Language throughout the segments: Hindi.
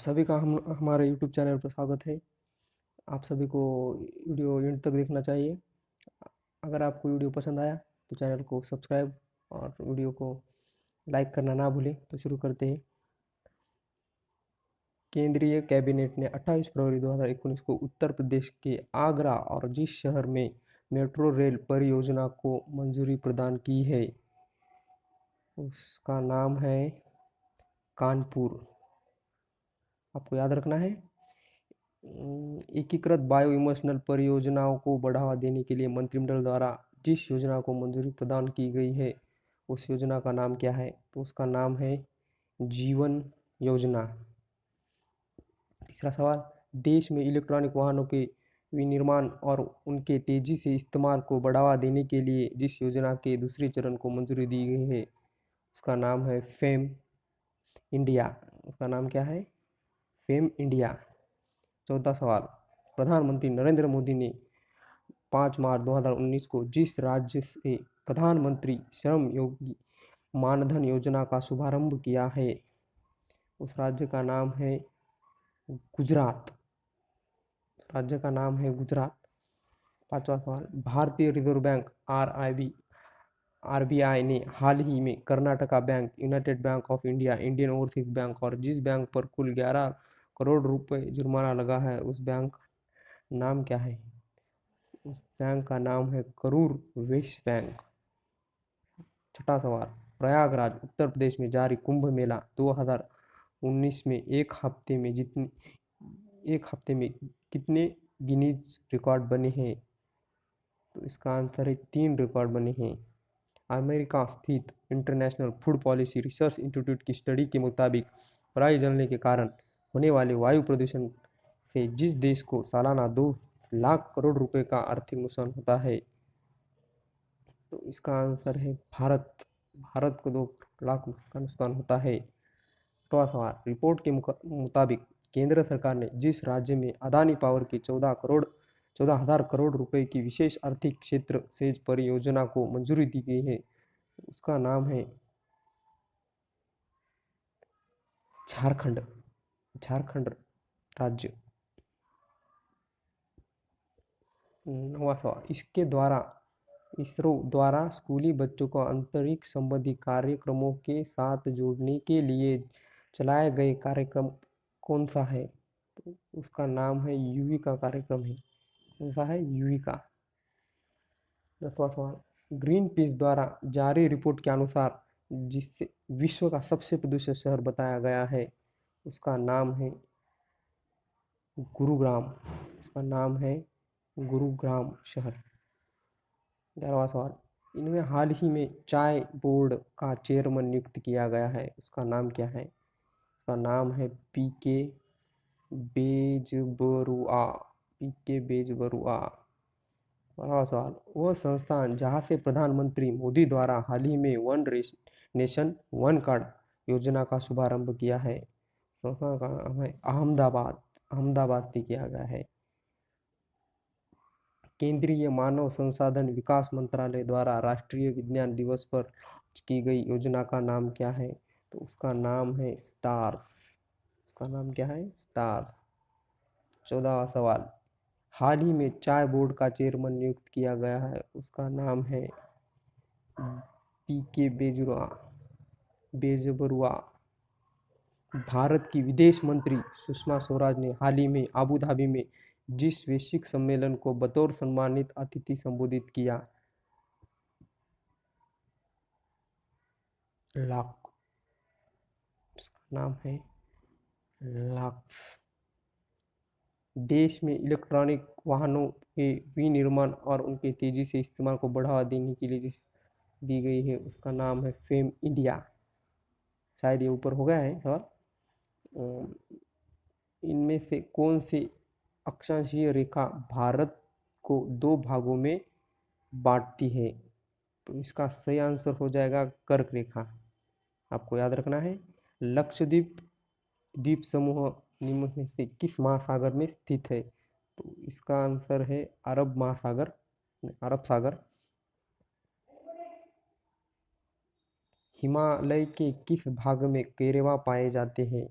सभी का हम हमारे यूट्यूब चैनल पर स्वागत है। आप सभी को वीडियो एंड तक देखना चाहिए। अगर आपको वीडियो पसंद आया तो चैनल को सब्सक्राइब और वीडियो को लाइक करना ना भूलें। तो शुरू करते हैं। केंद्रीय कैबिनेट ने 28 फरवरी 2019 को उत्तर प्रदेश के आगरा और जिस शहर में मेट्रो रेल परियोजना को मंजूरी प्रदान की है उसका नाम है कानपुर। आपको याद रखना है। एकीकृत बायो इमोशनल परियोजनाओं को बढ़ावा देने के लिए मंत्रिमंडल द्वारा जिस योजना को मंजूरी प्रदान की गई है उस योजना का नाम क्या है? तो उसका नाम है जीवन योजना। तीसरा सवाल, देश में इलेक्ट्रॉनिक वाहनों के विनिर्माण और उनके तेजी से इस्तेमाल को बढ़ावा देने के लिए जिस योजना के दूसरे चरण को मंजूरी दी गई है उसका नाम है फेम इंडिया। उसका नाम क्या है? Fame India. चौथा सवाल, प्रधानमंत्री नरेंद्र मोदी ने 5 मार्च 2019 को जिस राज्य से प्रधानमंत्री श्रम योगी मानधन योजना का शुभारंभ किया है उस राज्य का नाम है गुजरात। राज्य का नाम है गुजरात। पांचवा सवाल, भारतीय रिजर्व बैंक आरबीआई ने हाल ही में Karnataka bank, United bank of India, Indian overseas bank और जिस बैंक पर कुल 11 करोड़ रुपए जुर्माना लगा है उस बैंक का नाम क्या है? उस बैंक का नाम है करूर वैश्य बैंक। छठा सवाल, प्रयागराज उत्तर प्रदेश में जारी कुंभ मेला 2019 में एक हफ्ते में कितने गिनीज रिकॉर्ड बने हैं? तो इसका आंसर है 3 रिकॉर्ड बने हैं। अमेरिका स्थित international food policy research institute की स्टडी के मुताबिक पराली जलने के कारण होने वाले वायु प्रदूषण से जिस देश को सालाना 2 लाख करोड़ रुपए का आर्थिक नुकसान होता है तो इसका आंसर है भारत। भारत को 2 लाख का नुकसान होता है। अगला सवाल, रिपोर्ट के मुताबिक केंद्र सरकार ने जिस राज्य में अदानी पावर की 14,000 करोड़ रुपए की विशेष आर्थिक क्षेत्र सेज परियोजना को मंजूरी दी गई है उसका नाम है झारखंड। झारखंड राज्य। नौवां सवाल, इसरो द्वारा स्कूली बच्चों को अंतरिक्ष संबंधी कार्यक्रमों के साथ जोड़ने के लिए चलाए गए कार्यक्रम कौन सा है? तो उसका नाम है युविका कार्यक्रम है। कौन सा है? युविका। 10वां सवाल, ग्रीन पीस द्वारा जारी रिपोर्ट के अनुसार जिससे विश्व का सबसे प्रदूषित शहर बताया गया है उसका नाम है गुरुग्राम। उसका नाम है गुरुग्राम शहर। 11वां सवाल, इनमें हाल ही में चाय बोर्ड का चेयरमैन नियुक्त किया गया है उसका नाम क्या है? उसका नाम है पीके बेजबरुआ। पीके बेजबरुआ। 12वां सवाल, वह संस्थान जहां से प्रधानमंत्री मोदी द्वारा हाल ही में वन नेशन वन कार्ड योजना का शुभारंभ किया है संस्थान का नाम है अहमदाबाद। अहमदाबाद से किया गया है। केंद्रीय मानव संसाधन विकास मंत्रालय द्वारा राष्ट्रीय विज्ञान दिवस पर की गई योजना का नाम क्या है? तो उसका नाम है स्टार्स। उसका नाम क्या है? स्टार्स। 14वां सवाल, हाल ही में चाय बोर्ड का चेयरमैन नियुक्त किया गया है उसका नाम है पीके बेजबरुआ। भारत की विदेश मंत्री सुषमा स्वराज ने हाल ही में अबू धाबी में जिस वैश्विक सम्मेलन को बतौर सम्मानित अतिथि संबोधित किया लाख। उसका नाम है लाक्स। देश में इलेक्ट्रॉनिक वाहनों के विनिर्माण और उनके तेजी से इस्तेमाल को बढ़ावा देने के लिए जिस दी गई है उसका नाम है फेम इंडिया। शायद ये ऊपर हो गया है सवाल। इनमें से कौन सी अक्षांशीय रेखा भारत को 2 भागों में बांटती है? तो इसका सही आंसर हो जाएगा कर्क रेखा। आपको याद रखना है। लक्षद्वीप द्वीप समूह निम्न में से किस महासागर में स्थित है? तो इसका आंसर है अरब महासागर, अरब सागर। हिमालय के किस भाग में केरवा पाए जाते हैं?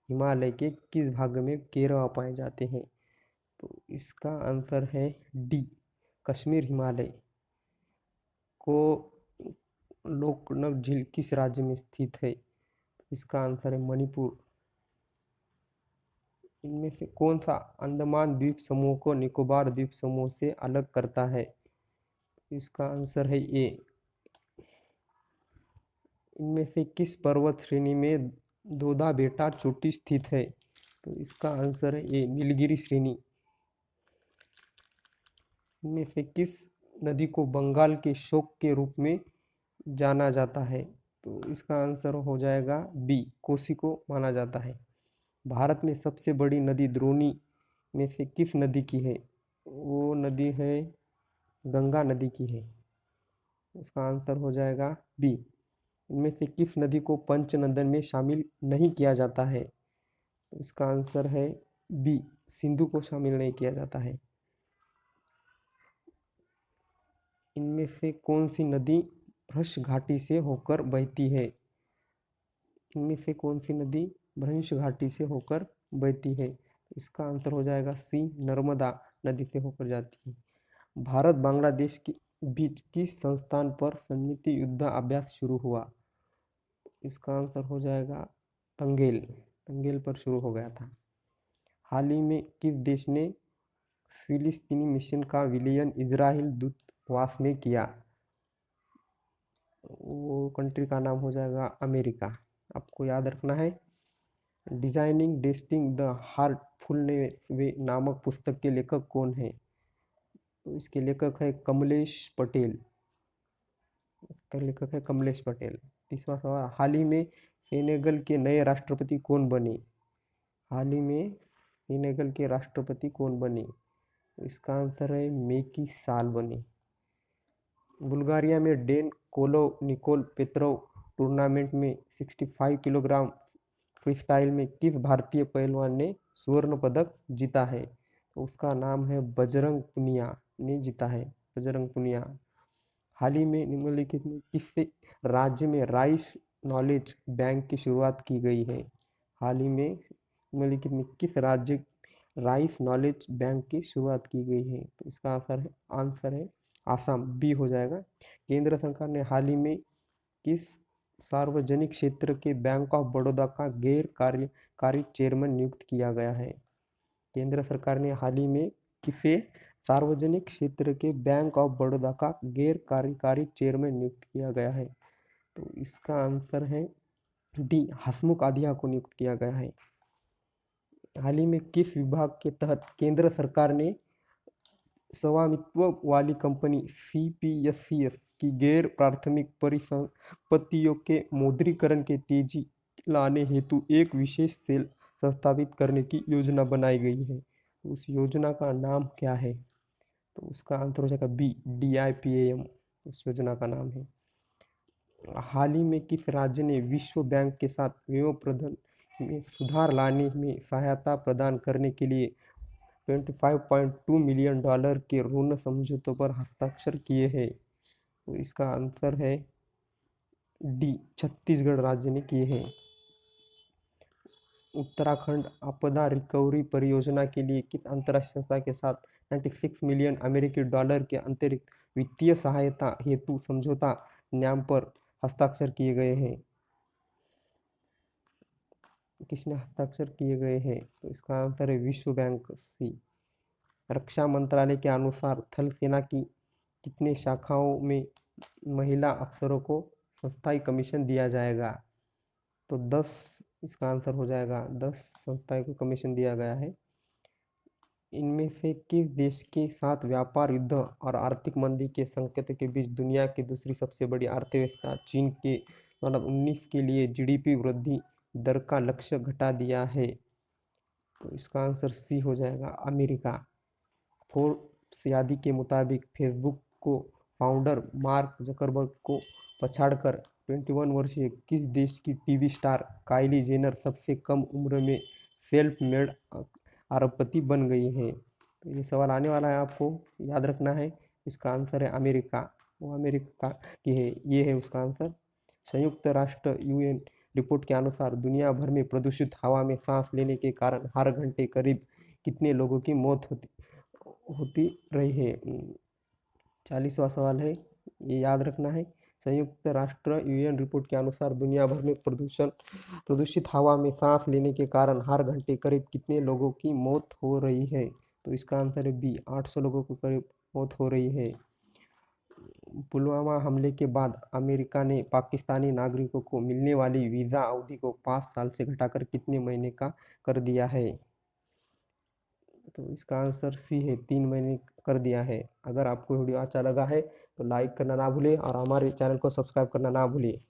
हिमालय के किस भाग में केरवा पाए जाते हैं? तो इसका आंसर है डी, कश्मीर। हिमालय को लोकनव झील किस राज्य में स्थित है? इसका आंसर है मणिपुर। इनमें से कौन सा अंडमान द्वीप समूह को निकोबार द्वीप समूह से अलग करता है? इसका आंसर है ए। इनमें से किस पर्वत श्रेणी में दोदा बेटा चोटी स्थित है? तो इसका आंसर है ए, नीलगिरी श्रेणी। इनमें से किस नदी को बंगाल के शोक के रूप में जाना जाता है? तो इसका आंसर हो जाएगा बी, कोसी को माना जाता है। भारत में सबसे बड़ी नदी द्रोणी में से किस नदी की है? वो नदी है गंगा नदी की है। इसका आंसर हो जाएगा बी। इनमें से किस नदी को पंचनदन में शामिल नहीं किया जाता है? इसका आंसर है बी, सिंधु को शामिल नहीं किया जाता है। इनमें से कौन सी नदी भ्रंश घाटी से होकर बहती है? इनमें से कौन सी नदी भ्रंश घाटी से होकर बहती है? इसका आंसर हो जाएगा सी, नर्मदा नदी से होकर जाती है। भारत बांग्लादेश के बीच किस संस्थान पर सैन्य युद्ध अभ्यास शुरू हुआ? इसका आंसर हो जाएगा तंगेल। तंगेल पर शुरू हो गया था। हाल ही में किस देश ने फिलिस्तीनी मिशन का विलयन इजराइल दूतावास में किया? वो कंट्री का नाम हो जाएगा अमेरिका। आपको याद रखना है। डिजाइनिंग डेस्टिंग द हार्टफुलनेस वे नामक पुस्तक के लेखक कौन है? तो इसके लेखक है कमलेश पटेल। इसका लेखक है कमलेश पटेल। तीसरा सवाल, हाल ही में सेनेगल के नए राष्ट्रपति कौन बने? हाल ही में सेनेगल के राष्ट्रपति कौन बने? इसका आंसर है मेकी साल बने। बुल्गारिया में डेन कोलो निकोल पेत्रोव टूर्नामेंट में 65 किलोग्राम फ्रीस्टाइल में किस भारतीय पहलवान ने स्वर्ण पदक जीता है? तो उसका नाम है बजरंग पुनिया ने जीता है, बजरंग पुनिया। हाल ही में निम्नलिखित में किस राज्य में राइस नॉलेज बैंक की शुरुआत की गई है? हाल ही में निम्नलिखित में किस राज्य राइस नॉलेज बैंक की शुरुआत की गई है? तो इसका आंसर है आसाम, बी हो जाएगा। केंद्र सरकार ने हाल ही में किस सार्वजनिक क्षेत्र के बैंक ऑफ बड़ौदा का गैर कार्यकारी चेयरमैन नियुक्त किया गया है? केंद्र सरकार ने हाल ही में किसे सार्वजनिक क्षेत्र के बैंक ऑफ बड़ौदा का गैर कार्यकारी चेयरमैन नियुक्त किया गया है? तो इसका आंसर है डी, हसमुख आधिया को नियुक्त किया गया है। हाल ही में किस विभाग के तहत केंद्र सरकार ने स्वामित्व वाली कंपनी CPSCS की गैर प्राथमिक परिसंपत्तियों के मौद्रीकरण के तेजी लाने हेतु एक विशेष सेल संस्थापित करने की योजना बनाई गई है? उस योजना का नाम क्या है? तो उसका आंसर हो जाएगा बी, DIPAM उस योजना का नाम है। हाल ही में किस राज्य ने विश्व बैंक के साथ विनिमय प्रबंधन में सुधार लाने में सहायता प्रदान करने के लिए $25.2 मिलियन के ऋण समझौतों पर हस्ताक्षर किए हैं? तो इसका आंसर है डी, छत्तीसगढ़ राज्य ने किए हैं। उत्तराखंड आपदा रिकवरी परियोजना के लिए किस अंतर्राष्ट्रीय संस्था के साथ $96 मिलियन के अतिरिक्त वित्तीय सहायता हेतु समझौता ज्ञापन पर हस्ताक्षर किए गए हैं? किसने हस्ताक्षर किए गए हैं? तो इसका आंसर है विश्व बैंक, सी। रक्षा मंत्रालय के अनुसार थल सेना की कितने शाखाओं में महिला अफसरों को संस्थाई कमीशन दिया जाएगा? तो 10 इसका आंसर हो जाएगा। 10 संस्थाओं को कमीशन दिया गया है। इनमें से किस देश के साथ व्यापार युद्ध और आर्थिक मंदी के संकेतों के बीच दुनिया की दूसरी सबसे बड़ी अर्थव्यवस्था चीन के 2019 के लिए GDP वृद्धि दर का लक्ष्य घटा दिया है? तो इसका आंसर सी हो जाएगा, अमेरिका। फोर्ब्स यादी के मुताबिक फेसबुक को फाउंडर मार्क जकरबर्ग को पछाड़कर 21 वर्षीय किस देश की टीवी स्टार काइली जेनर सबसे कम उम्र में सेल्फ मेड अरबपति बन गई है? तो ये सवाल आने वाला है, आपको याद रखना है। इसका आंसर है अमेरिका। वो अमेरिका की है, ये है उसका आंसर। संयुक्त राष्ट्र UN रिपोर्ट के अनुसार दुनिया भर में प्रदूषित हवा में सांस लेने के कारण हर घंटे करीब कितने लोगों की मौत होती होती रही है। 40वां सवाल है, ये याद रखना है। संयुक्त राष्ट्र यूएन रिपोर्ट के अनुसार दुनिया भर में प्रदूषित हवा में सांस लेने के कारण हर घंटे करीब कितने लोगों की मौत हो रही है। तो इसका आंसर है बी, 800 लोगों को करीब मौत हो रही है। पुलवामा हमले के बाद अमेरिका ने पाकिस्तानी नागरिकों को मिलने वाली वीज़ा अवधि को 5 साल से घटाकर कितने महीने का कर दिया है। तो इसका आंसर सी है, 3 महीने कर दिया है। अगर आपको वीडियो अच्छा लगा है तो लाइक करना ना भूलें और हमारे चैनल को सब्सक्राइब करना ना भूलिए।